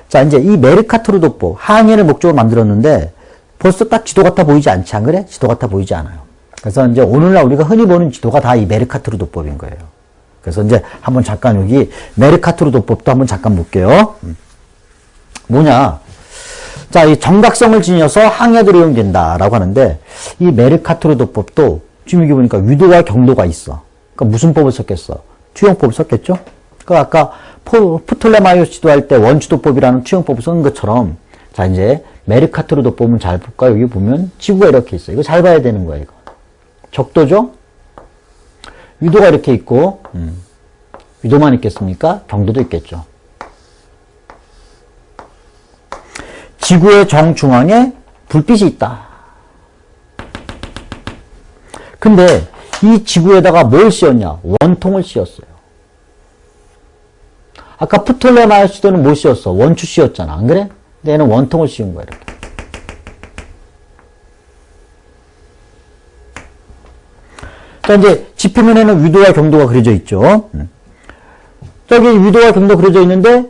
자, 이제 이 메르카토르 도법, 항해를 목적으로 만들었는데 벌써 딱 지도 같아 보이지 않지, 안 그래? 지도 같아 보이지 않아요. 그래서 이제 오늘날 우리가 흔히 보는 지도가 다 이 메르카토르 도법인 거예요. 그래서 이제 한번 잠깐 여기 메르카토르 도법도 한번 잠깐 볼게요. 뭐냐? 자, 이 정각성을 지녀서 항해도로 이용된다라고 하는데, 이 메르카토르 도법도 지금 여기 보니까 위도와 경도가 있어. 그러니까 무슨 법을 썼겠어? 투영법을 썼겠죠? 그 아까 프톨레마이오스 지도할 때 원추도법이라는 투영법을 쓴 것처럼, 자, 이제 메르카토르 도법은 잘 볼까요? 여기 보면 지구가 이렇게 있어요. 이거 잘 봐야 되는 거예요, 이거. 적도죠? 위도가 이렇게 있고, 위도만 있겠습니까? 경도도 있겠죠. 지구의 정중앙에 불빛이 있다. 근데 이 지구에다가 뭘 씌웠냐? 원통을 씌웠어요. 아까 프톨레마이오스 시대는 뭘 씌웠어? 원추 씌웠잖아. 안 그래? 근데 얘는 원통을 씌운 거야, 이렇게. 자, 이제 지표면에는 위도와 경도가 그려져 있죠. 저기 위도와 경도 그려져 있는데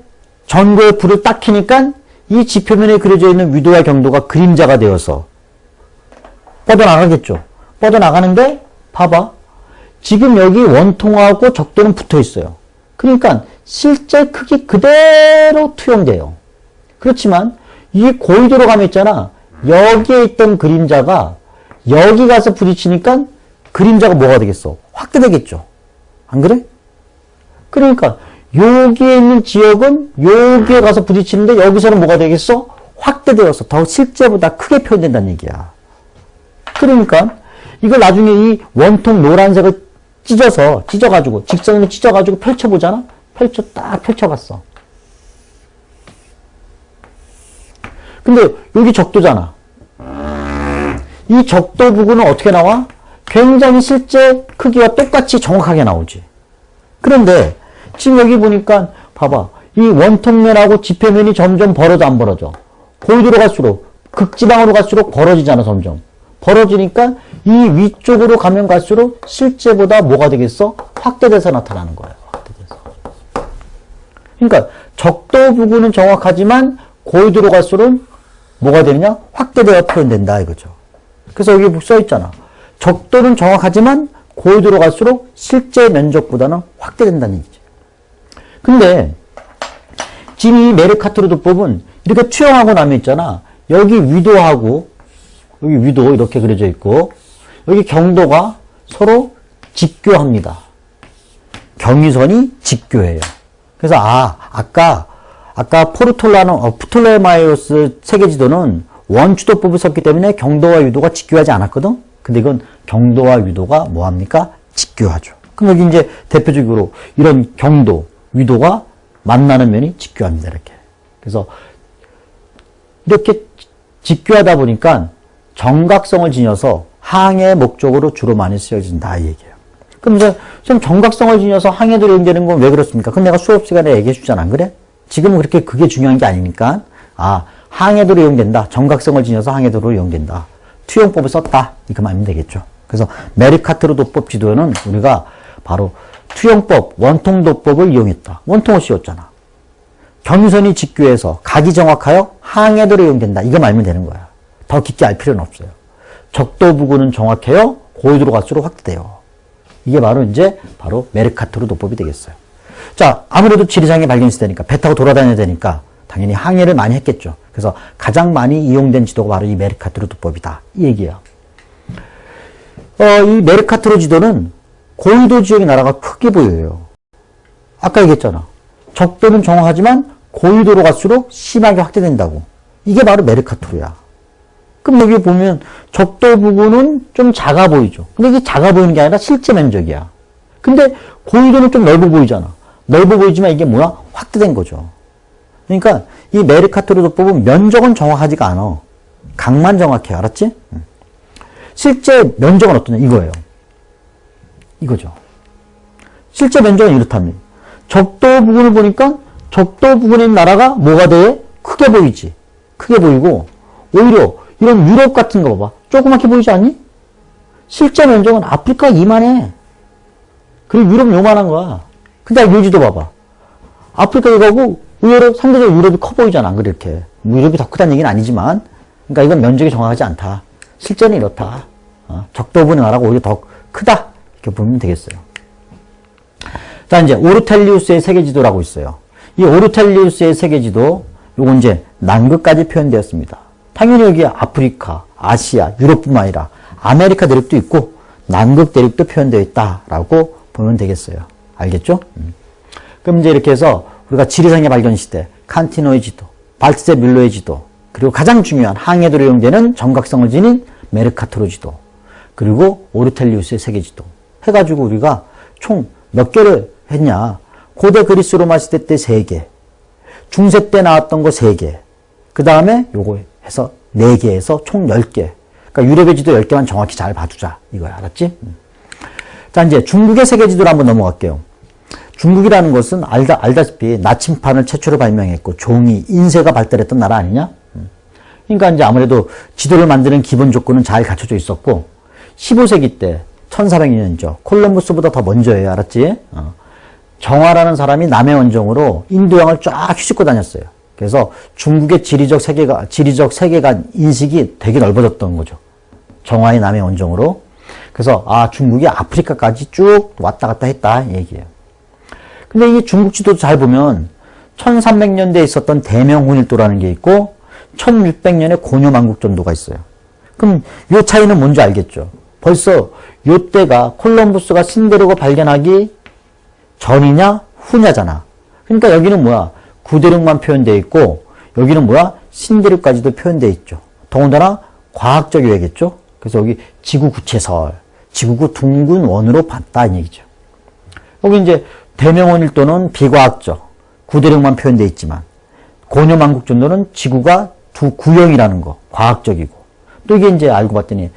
전구에 불을 딱 켜니까 이 지표면에 그려져 있는 위도와 경도가 그림자가 되어서 뻗어나가겠죠. 뻗어나가는데 봐봐. 지금 여기 원통하고 적도는 붙어 있어요. 그러니까 실제 크기 그대로 투영돼요. 그렇지만 이 고위도로 가면 있잖아. 여기에 있던 그림자가 여기 가서 부딪히니까 그림자가 뭐가 되겠어? 확대되겠죠. 안 그래? 그러니까 여기에 있는 지역은 여기에 가서 부딪히는데 여기서는 뭐가 되겠어? 확대되어서 더 실제보다 크게 표현된다는 얘기야. 그러니까 이걸 나중에 이 원통 노란색을 찢어가지고 직선으로 찢어가지고 펼쳐보잖아? 딱 펼쳐봤어. 근데 여기 적도잖아. 이 적도 부근은 어떻게 나와? 굉장히 실제 크기와 똑같이 정확하게 나오지. 그런데 지금 여기 보니까 봐봐. 이 원통면하고 지표면이 점점 벌어져 안 벌어져? 고위도로 갈수록 극지방으로 갈수록 벌어지잖아. 점점. 벌어지니까 이 위쪽으로 가면 갈수록 실제보다 뭐가 되겠어? 확대돼서 나타나는 거예요. 확대돼서. 그러니까 적도 부근은 정확하지만 고위도로 갈수록 뭐가 되느냐? 확대되어 표현된다 이거죠. 그래서 여기 써 있잖아. 적도는 정확하지만 고위도로 갈수록 실제 면적보다는 확대된다는 얘기죠. 근데 지금 이 메르카토르도법은 이렇게 투영하고 나면 있잖아. 여기 위도하고 여기 위도 이렇게 그려져 있고 여기 경도가 서로 직교합니다. 경위선이 직교해요. 그래서 아까 프톨레마이오스 세계지도는 원추도법을 썼기 때문에 경도와 위도가 직교하지 않았거든. 근데 이건 경도와 위도가 뭐합니까? 직교하죠. 그럼 여기 이제 대표적으로 이런 경도, 위도가 만나는 면이 직교합니다. 이렇게. 그래서 이렇게 직교하다 보니까 정각성을 지녀서 항해 목적으로 주로 많이 쓰여진다 이 얘기예요. 그럼 이제 좀 정각성을 지녀서 항해도 이용되는 건 왜 그렇습니까? 그럼 내가 수업 시간에 얘기해 주잖아, 안 그래? 지금은 그렇게 그게 중요한 게 아니니까 항해도로 이용된다. 정각성을 지녀서 항해도로 이용된다. 투영법을 썼다. 이렇게만 하면 되겠죠. 그래서 메르카토르도법 지도에는 우리가 바로 투영법, 원통도법을 이용했다. 원통을 씌웠잖아. 경유선이 직교해서 각이 정확하여 항해도로 이용된다. 이거 말면 되는 거야. 더 깊게 알 필요는 없어요. 적도 부근은 정확해요. 고위도로 갈수록 확대돼요. 이게 바로 바로 메르카토르도법이 되겠어요. 자, 아무래도 지리상에 발견했을 때니까 배 타고 돌아다녀야 되니까 당연히 항해를 많이 했겠죠. 그래서 가장 많이 이용된 지도가 바로 이 메르카토르도법이다. 이 얘기예요. 이 메르카토르 지도는 고위도 지역의 나라가 크게 보여요. 아까 얘기했잖아. 적도는 정확하지만 고위도로 갈수록 심하게 확대된다고. 이게 바로 메르카토르야. 그럼 여기 보면 적도 부분은 좀 작아 보이죠. 근데 이게 작아 보이는 게 아니라 실제 면적이야. 근데 고위도는 좀 넓어 보이잖아. 넓어 보이지만 이게 뭐야? 확대된 거죠. 그러니까 이 메르카토르도법은 면적은 정확하지가 않아. 각만 정확해. 알았지? 실제 면적은 어떠냐? 이거예요. 이거죠. 실제 면적은 이렇답니다. 적도 부분을 보니까 적도 부분에 있는 나라가 뭐가 돼? 크게 보이지. 크게 보이고 오히려 이런 유럽 같은 거 봐봐. 조그맣게 보이지 않니? 실제 면적은 아프리카 이만해. 그리고 유럽 요만한 거야. 근데 요지도 봐봐. 아프리카 이거고 의외로 상대적으로 유럽이 커 보이잖아. 안 그래 이렇게. 뭐 유럽이 더 크다는 얘기는 아니지만 그러니까 이건 면적이 정확하지 않다. 실제는 이렇다. 적도 부분의 나라가 오히려 더 크다. 이렇게 보면 되겠어요. 자, 이제 오르텔리우스의 세계지도라고 있어요. 이 오르텔리우스의 세계지도 요건 남극까지 표현되었습니다. 당연히 여기 아프리카, 아시아, 유럽뿐만 아니라 아메리카 대륙도 있고 남극 대륙도 표현되어 있다라고 보면 되겠어요. 알겠죠? 그럼 이렇게 해서 우리가 지리상의 발견 시대, 칸티노의 지도, 발트제 뮬러의 지도, 그리고 가장 중요한 항해도로 이용되는 정각성을 지닌 메르카토르 지도, 그리고 오르텔리우스의 세계지도 해가지고 우리가 총 몇 개를 했냐? 고대 그리스 로마 시대 때 3개, 중세 때 나왔던 거 3개, 그 다음에 요거 해서 4개에서 총 10개. 그러니까 유럽의 지도 10개만 정확히 잘 봐두자. 이거야. 알았지? 자, 이제 중국의 세계지도로 한번 넘어갈게요. 중국이라는 것은 알다시피 나침판을 최초로 발명했고 종이, 인쇄가 발달했던 나라 아니냐? 그러니까 이제 아무래도 지도를 만드는 기본 조건은 잘 갖춰져 있었고 15세기 때 1400년이죠. 콜럼버스보다 더 먼저예요. 알았지? 정화라는 사람이 남해 원정으로 인도양을 쫙 휘젓고 다녔어요. 그래서 중국의 지리적 세계관 인식이 되게 넓어졌던 거죠. 정화의 남해 원정으로. 그래서 중국이 아프리카까지 쭉 왔다 갔다 했다 이 얘기예요. 근데 이 중국 지도 잘 보면 1300년대에 있었던 대명훈일도라는 게 있고 1600년에 고려만국전도가 있어요. 그럼 이 차이는 뭔지 알겠죠? 벌써 이때가 콜럼버스가 신대륙을 발견하기 전이냐 후냐잖아. 그러니까 여기는 뭐야? 구대륙만 표현되어 있고 여기는 뭐야? 신대륙까지도 표현되어 있죠. 더군다나 과학적 요약이겠죠. 그래서 여기 지구 구체설, 지구구 둥근 원으로 봤다 이 얘기죠. 여기 이제 대명원일도는 비과학적, 구대력만 표현되어 있지만 고려만국전도는 지구가 두 구형이라는 거, 과학적이고 또 이게 이제 알고 봤더니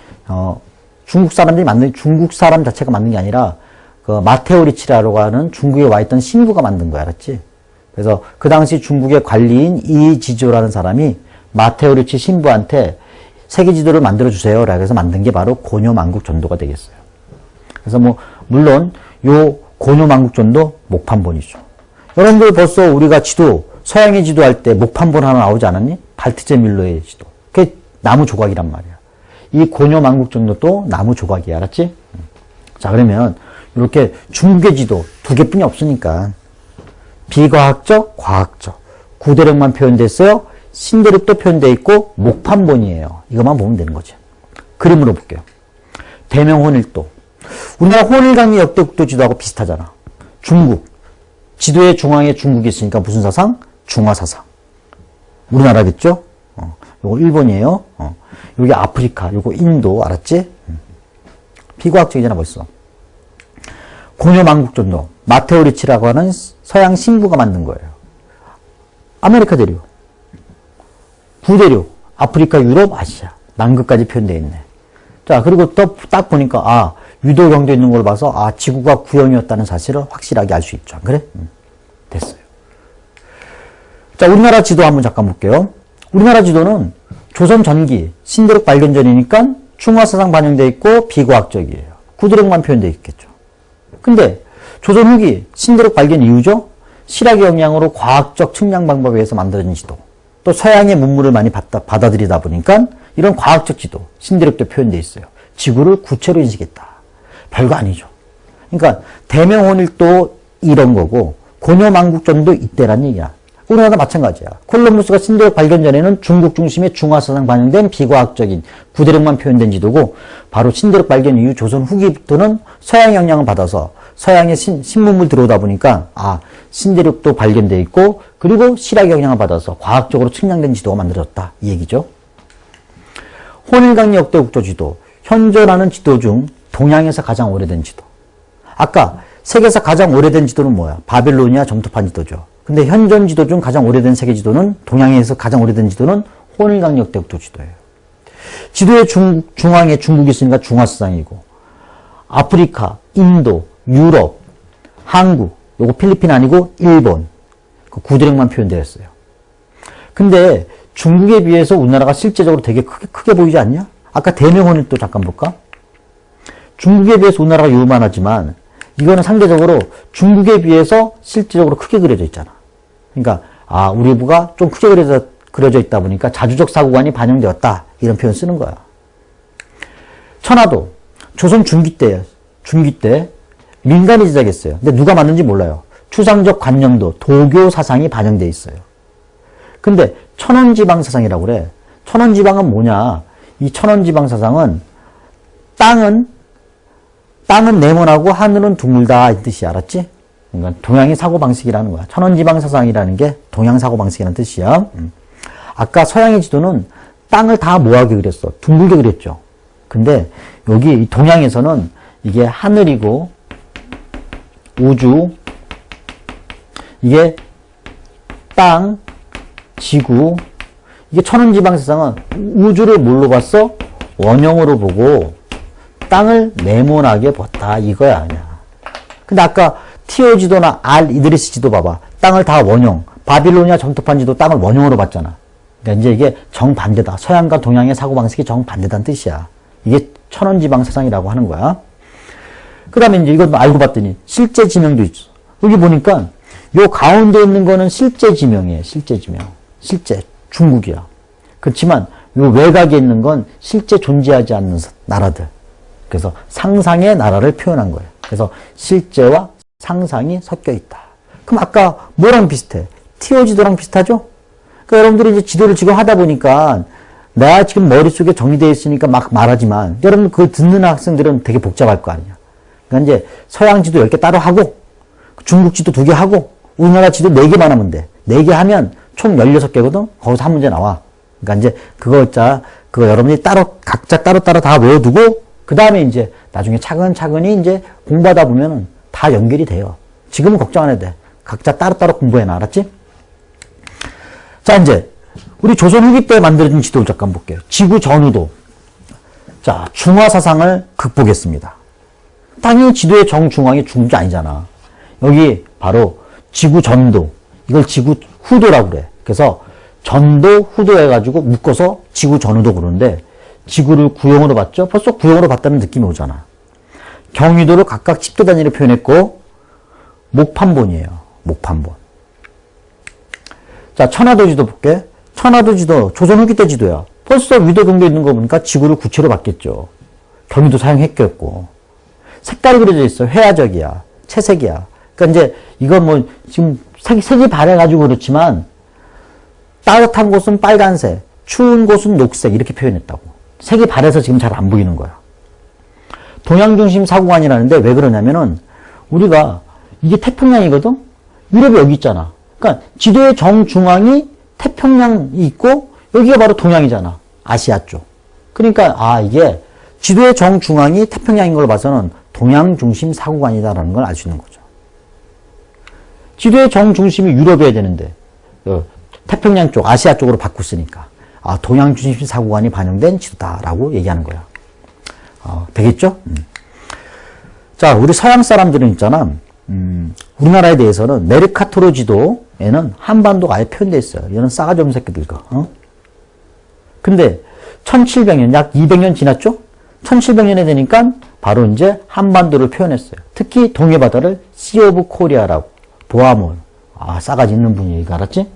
중국 사람 자체가 만든 게 아니라 그 마테오 리치라고 하는 중국에 와 있던 신부가 만든 거야, 알았지? 그래서 그 당시 중국의 관리인 이지조라는 사람이 마테오 리치 신부한테 세계 지도를 만들어 주세요라고 해서 만든 게 바로 고려만국전도가 되겠어요. 그래서 뭐 물론 요 고려만국전도 목판본이죠. 여러분들 벌써 우리가 지도 서양의 지도할 때 목판본 하나 나오지 않았니? 발트제 밀러의 지도. 그게 나무 조각이란 말이야. 이 고려만국전도도 나무 조각이야, 알았지? 자, 그러면 이렇게 중국의 지도 두 개뿐이 없으니까 비과학적, 과학적, 구대력만 표현됐어요. 신대력도 표현되어 있고 목판본이에요. 이것만 보면 되는 거지. 그림으로 볼게요. 대명혼일도. 우리나라 혼일강리 역대국도 지도하고 비슷하잖아. 중국. 지도의 중앙에 중국이 있으니까 무슨 사상? 중화사상. 우리나라겠죠? 요거 일본이에요. 여기 아프리카, 요거 인도, 알았지? 비과학적이잖아, 벌써. 고려만국전도, 마테오 리치라고 하는 서양 신부가 만든 거예요. 아메리카 대륙, 구대륙, 아프리카, 유럽, 아시아, 남극까지 표현되어 있네. 자, 그리고 또 딱 보니까, 유도경도 있는 걸 봐서, 지구가 구형이었다는 사실을 확실하게 알 수 있죠. 안 그래? 됐어요. 자, 우리나라 지도 한번 잠깐 볼게요. 우리나라 지도는 조선 전기, 신대륙 발견 전이니까 중화사상 반영되어 있고 비과학적이에요. 구대륙만 표현되어 있겠죠. 근데 조선 후기, 신대륙 발견 이후죠. 실학의 영향으로 과학적 측량 방법에 의해서 만들어진 지도. 또 서양의 문물을 많이 받아들이다 보니까 이런 과학적 지도, 신대륙도 표현되어 있어요. 지구를 구체로 인식했다. 별거 아니죠. 그러니까 대명혼일도 이런 거고 고려만국전도 이때란 얘기야. 우리나라도 마찬가지야. 콜럼버스가 신대륙 발견 전에는 중국 중심의 중화사상 반영된 비과학적인 구대력만 표현된 지도고 바로 신대륙 발견 이후 조선 후기부터는 서양 영향을 받아서 서양의 신문물 들어오다 보니까 신대륙도 발견되어 있고 그리고 실학 영향을 받아서 과학적으로 측량된 지도가 만들어졌다. 이 얘기죠. 혼일강리 역대국도 지도. 현존하는 지도 중 동양에서 가장 오래된 지도. 아까 세계에서 가장 오래된 지도는 뭐야? 바빌로니아 점토판 지도죠. 근데 현존 지도 중 가장 오래된 세계 지도는 동양에서 가장 오래된 지도는 혼일강리 역대국도 지도예요. 지도의 중앙에 중국이 있으니까 중화사상이고 아프리카, 인도, 유럽, 한국, 요거 필리핀 아니고 일본 그 구대력만 표현되어 있어요. 근데 중국에 비해서 우리나라가 실제적으로 되게 크게 보이지 않냐? 아까 대명혼일도 잠깐 볼까? 중국에 비해서 우리나라가 요만하지만 이거는 상대적으로 중국에 비해서 실질적으로 크게 그려져 있잖아. 그러니까 우리 부가 좀 크게 그려져 있다 보니까 자주적 사고관이 반영되었다. 이런 표현 쓰는 거야. 천하도 조선 중기 때 민간이 제작했어요. 근데 누가 만든지 몰라요. 추상적 관념도 도교 사상이 반영되어 있어요. 근데 천원지방사상이라고 그래. 천원지방은 뭐냐? 이 천원지방사상은 땅은 네모나고 하늘은 둥글다 이 뜻이 알았지? 그러니까 동양의 사고방식이라는 거야. 천원지방사상이라는 게 동양 사고방식이라는 뜻이야. 아까 서양의 지도는 땅을 다 모하게 그렸어. 둥글게 그렸죠. 근데 여기 동양에서는 이게 하늘이고 우주, 이게 땅, 지구, 이게 천원지방사상은 우주를 뭘로 봤어? 원형으로 보고 땅을 네모나게 봤다 이거야 아니야. 근데 아까 티오 지도나 이드리스 지도 봐봐. 땅을 다 원형. 바빌로니아 점토판 지도 땅을 원형으로 봤잖아. 그러니까 이제 이게 정반대다. 서양과 동양의 사고방식이 정반대다는 뜻이야. 이게 천원지방사상이라고 하는 거야. 그 다음에 이제 이것도 알고 봤더니 실제 지명도 있어. 여기 보니까 요 가운데 있는 거는 실제 지명이에요. 실제 지명. 실제 중국이야. 그렇지만 요 외곽에 있는 건 실제 존재하지 않는 나라들. 그래서 상상의 나라를 표현한 거예요. 그래서 실제와 상상이 섞여 있다. 그럼 아까 뭐랑 비슷해? 티오 지도랑 비슷하죠? 그러니까 여러분들이 이제 지도를 지금 하다 보니까 내가 지금 머릿속에 정리되어 있으니까 막 말하지만 여러분 그걸 듣는 학생들은 되게 복잡할 거 아니야. 그러니까 이제 서양 지도 10개 따로 하고 중국 지도 2개 하고 우리나라 지도 4개만 하면 돼. 4개 하면 총 16개거든? 거기서 한 문제 나와. 그러니까 이제 그거 여러분이 각자 따로 다 외워두고 그 다음에 이제 나중에 차근차근히 이제 공부하다 보면은 다 다 연결이 돼요. 지금은 걱정 안 해도 돼. 각자 따로따로 공부해놔. 알았지? 자, 이제 우리 조선 후기 때 만들어진 지도를 잠깐 볼게요. 지구 전후도. 자, 중화 사상을 극복했습니다. 당연히 지도의 정중앙이 중지 아니잖아. 여기 바로 지구 전도. 이걸 지구 후도라고 그래. 그래서 전도, 후도 해가지고 묶어서 지구 전후도 그러는데 지구를 구형으로 봤죠? 벌써 구형으로 봤다는 느낌이 오잖아. 경유도를 각각 10도 단위로 표현했고 목판본이에요. 목판본. 자, 천화도 지도 볼게. 천화도 지도, 조선 후기 때 지도야. 벌써 위도 동도 있는 거 보니까 지구를 구체로 봤겠죠. 경유도 사용했겠고. 색깔이 그려져 있어. 회화적이야. 채색이야. 그러니까 이제 이건 뭐 지금 색이 바래가지고 그렇지만 따뜻한 곳은 빨간색, 추운 곳은 녹색 이렇게 표현했다고. 색이 바래서 지금 잘 안 보이는 거야. 동양중심 사고관이라는데 왜 그러냐면은 우리가 이게 태평양이거든? 유럽이 여기 있잖아. 그러니까 지도의 정중앙이 태평양이 있고 여기가 바로 동양이잖아. 아시아 쪽. 그러니까 이게 지도의 정중앙이 태평양인 걸 봐서는 동양중심 사고관이다라는 걸 알 수 있는 거죠. 지도의 정중심이 유럽이어야 되는데 태평양 쪽, 아시아 쪽으로 바꿨으니까 동양중심 사고관이 반영된 지도다라고 얘기하는 거야. 되겠죠? 자, 우리 서양 사람들은 있잖아. 우리나라에 대해서는 메르카토르 지도에는 한반도가 아예 표현되어 있어요. 이거는 싸가지 없는 새끼들 거. 근데 1700년, 약 200년 지났죠? 1700년에 되니까 바로 이제 한반도를 표현했어요. 특히 동해바다를 시 오브 코리아라고. 보아몰. 싸가지 있는 분이 이거 알았지?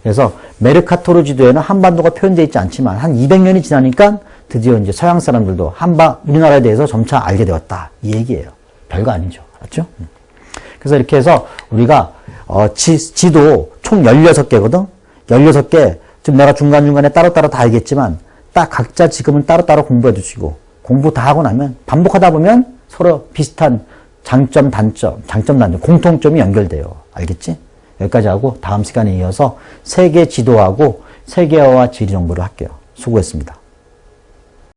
그래서 메르카토르 지도에는 한반도가 표현되어 있지 않지만 한 200년이 지나니까 드디어 이제 서양 사람들도 우리나라에 대해서 점차 알게 되었다. 이 얘기예요. 별거 아니죠. 알았죠? 그래서 이렇게 해서 우리가 지도 총 16개거든? 16개, 지금 내가 중간중간에 따로따로 다 알겠지만 딱 각자 지금은 따로따로 공부해 주시고 공부 다 하고 나면 반복하다 보면 서로 비슷한 장점, 단점, 공통점이 연결돼요. 알겠지? 여기까지 하고 다음 시간에 이어서 세계 지도하고 세계화와 지리 정보를 할게요. 수고했습니다.